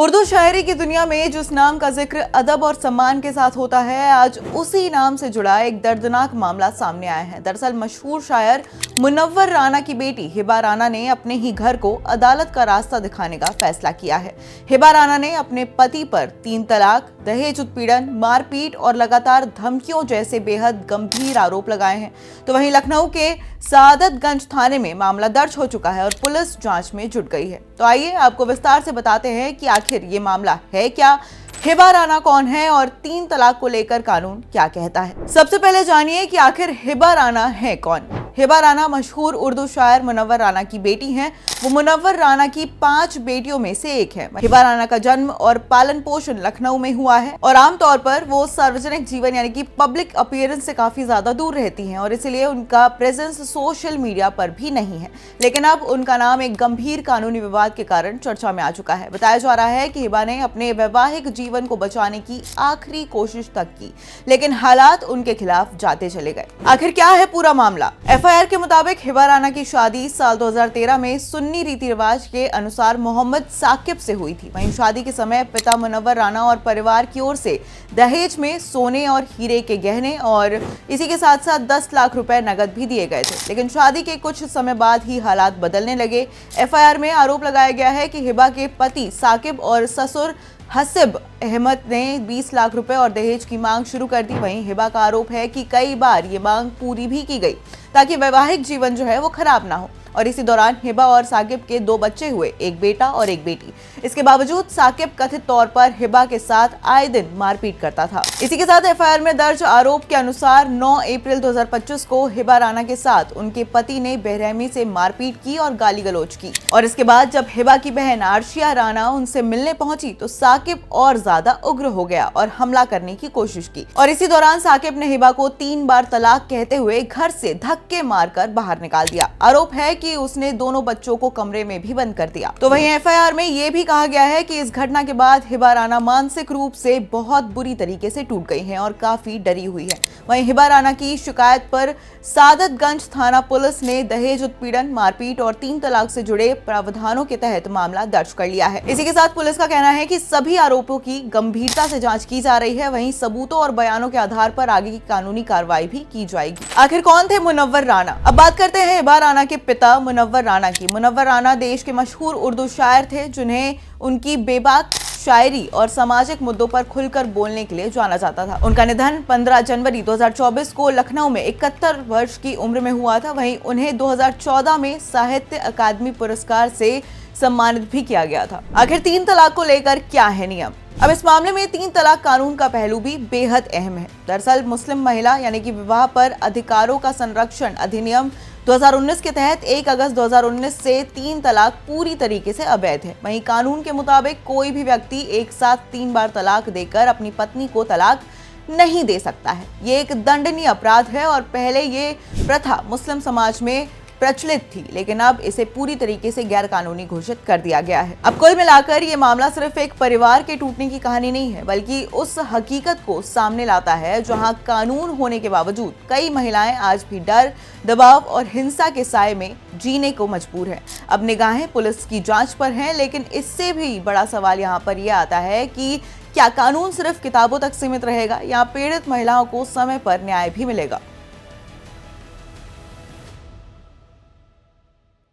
उर्दू शायरी की दुनिया में जिस नाम का जिक्र अदब और सम्मान के साथ होता है, आज उसी नाम से जुड़ा एक दर्दनाक मामला सामने आया है। दरअसल मशहूर शायर मुनव्वर राना की बेटी हिबा राना ने अपने ही घर को अदालत का रास्ता दिखाने का फैसला किया है। हिबा राना ने अपने पति पर 3 तलाक, दहेज उत्पीड़न, मारपीट और लगातार धमकियों जैसे बेहद गंभीर आरोप लगाए हैं। तो वहीं लखनऊ के सादतगंज थाने में मामला दर्ज हो चुका है और पुलिस जांच में जुट गई है। तो आइए आपको विस्तार से बताते हैं कि आखिर ये मामला है क्या, हिबा राना कौन है और 3 तलाक को लेकर कानून क्या कहता है। सबसे पहले जानिए कि आखिर हिबा राना है कौन। हिबा राना मशहूर उर्दू शायर मुनव्वर राना की बेटी हैं। वो मुनव्वर राना की 5 बेटियों में से एक है। हिबा राना का जन्म और पालन पोषण लखनऊ में हुआ है और आमतौर पर वो सार्वजनिक जीवन यानी कि पब्लिक अपीयरेंस से काफी ज्यादा दूर रहती हैं और इसलिए उनका प्रेजेंस सोशल मीडिया पर भी नहीं है। लेकिन अब उनका नाम एक गंभीर कानूनी विवाद के कारण चर्चा में आ चुका है। बताया जा रहा है कि हिबा ने अपने वैवाहिक जीवन को बचाने की आखिरी कोशिश तक की, लेकिन हालात उनके खिलाफ जाते चले गए। आखिर क्या है पूरा मामला? एफआईआर के मुताबिक हिबा राना की शादी साल 2013 में सुन्नी रीति रिवाज के अनुसार मोहम्मद साकिब से हुई थी। वहीं शादी के समय पिता मुनव्वर राना और परिवार की ओर से दहेज में सोने और हीरे के गहने और इसी के साथ साथ 10 लाख रुपए नगद भी दिए गए थे। लेकिन शादी के कुछ समय बाद ही हालात बदलने लगे। एफआईआर में आरोप लगाया गया है कि हिबा के पति साकिब और ससुर हसीब अहमद ने 20 लाख रुपए और दहेज की मांग शुरू कर दी। वहीं हिबा का आरोप है कि कई बार ये मांग पूरी भी की गई ताकि वैवाहिक जीवन जो है वो खराब ना हो। और इसी दौरान हिबा और साकिब के 2 बच्चे हुए, एक बेटा और एक बेटी। इसके बावजूद साकिब कथित तौर पर हिबा के साथ आए दिन मारपीट करता था। इसी के साथ एफआईआर में दर्ज आरोप के अनुसार 9 अप्रैल 2025 को हिबा राना के साथ उनके पति ने बेरहमी से मारपीट की और गाली गलौज की। और इसके बाद जब हिबा की बहन आर्शिया राना उनसे मिलने पहुंची तो साकिब और ज्यादा उग्र हो गया और हमला करने की कोशिश की। और इसी दौरान साकिब ने हिबा को 3 बार तलाक कहते हुए घर से धक्के मारकर बाहर निकाल दिया। आरोप है कि उसने दोनों बच्चों को कमरे में भी बंद कर दिया। तो वहीं एफआईआर में यह भी कहा गया है कि इस घटना के बाद हिबा राना मानसिक रूप से बहुत बुरी तरीके से टूट गई हैं और काफी डरी हुई है। वहीं हिबा राना की शिकायत पर सादतगंज थाना पुलिस ने दहेज उत्पीड़न, मारपीट और 3 तलाक से जुड़े प्रावधानों के तहत मामला दर्ज कर लिया है। इसी के साथ पुलिस का कहना है कि सभी आरोपों की गंभीरता से जांच की जा रही है। वहीं सबूतों और बयानों के आधार पर आगे की कानूनी कार्रवाई भी की जाएगी। आखिर कौन थे मुनव्वर राना? अब बात करते हैं हिबा राना के पिता मुनव्वर राना की। मुनव्वर राना देश के मशहूर उर्दू शायर थे जिन्हें उनकी बेबाक शायरी और सामाजिक मुद्दों पर खुलकर बोलने के लिए जाना जाता था। उनका निधन 15 जनवरी 2024 को लखनऊ में 71 वर्ष की उम्र में हुआ था। वहीं उन्हें 2014 में साहित्य अकादमी पुरस्कार से सम्मानित भी किया गया था। आखिर 3 तलाक को लेकर क्या है नियम? अब इस मामले में 3 तलाक कानून का पहलू भी बेहद अहम है। दरअसल मुस्लिम महिला यानी कि विवाह पर अधिकारों का संरक्षण अधिनियम 2019 के तहत 1 अगस्त 2019 से 3 तलाक पूरी तरीके से अवैध है। वहीं कानून के मुताबिक कोई भी व्यक्ति एक साथ 3 बार तलाक देकर अपनी पत्नी को तलाक नहीं दे सकता है। ये एक दंडनीय अपराध है और पहले ये प्रथा मुस्लिम समाज में प्रचलित थी, लेकिन अब इसे पूरी तरीके से गैर कानूनी घोषित कर दिया गया है। अब कुल मिलाकर ये मामला सिर्फ एक परिवार के टूटने की कहानी नहीं है, बल्कि उस हकीकत को सामने लाता है जहां कानून होने के बावजूद कई महिलाएं आज भी डर, दबाव और हिंसा के साए में जीने को मजबूर हैं। अब निगाहें पुलिस की जांच पर हैं, लेकिन इससे भी बड़ा सवाल यहाँ पर यह आता है कि क्या कानून सिर्फ किताबों तक सीमित रहेगा या पीड़ित महिलाओं को समय पर न्याय भी मिलेगा?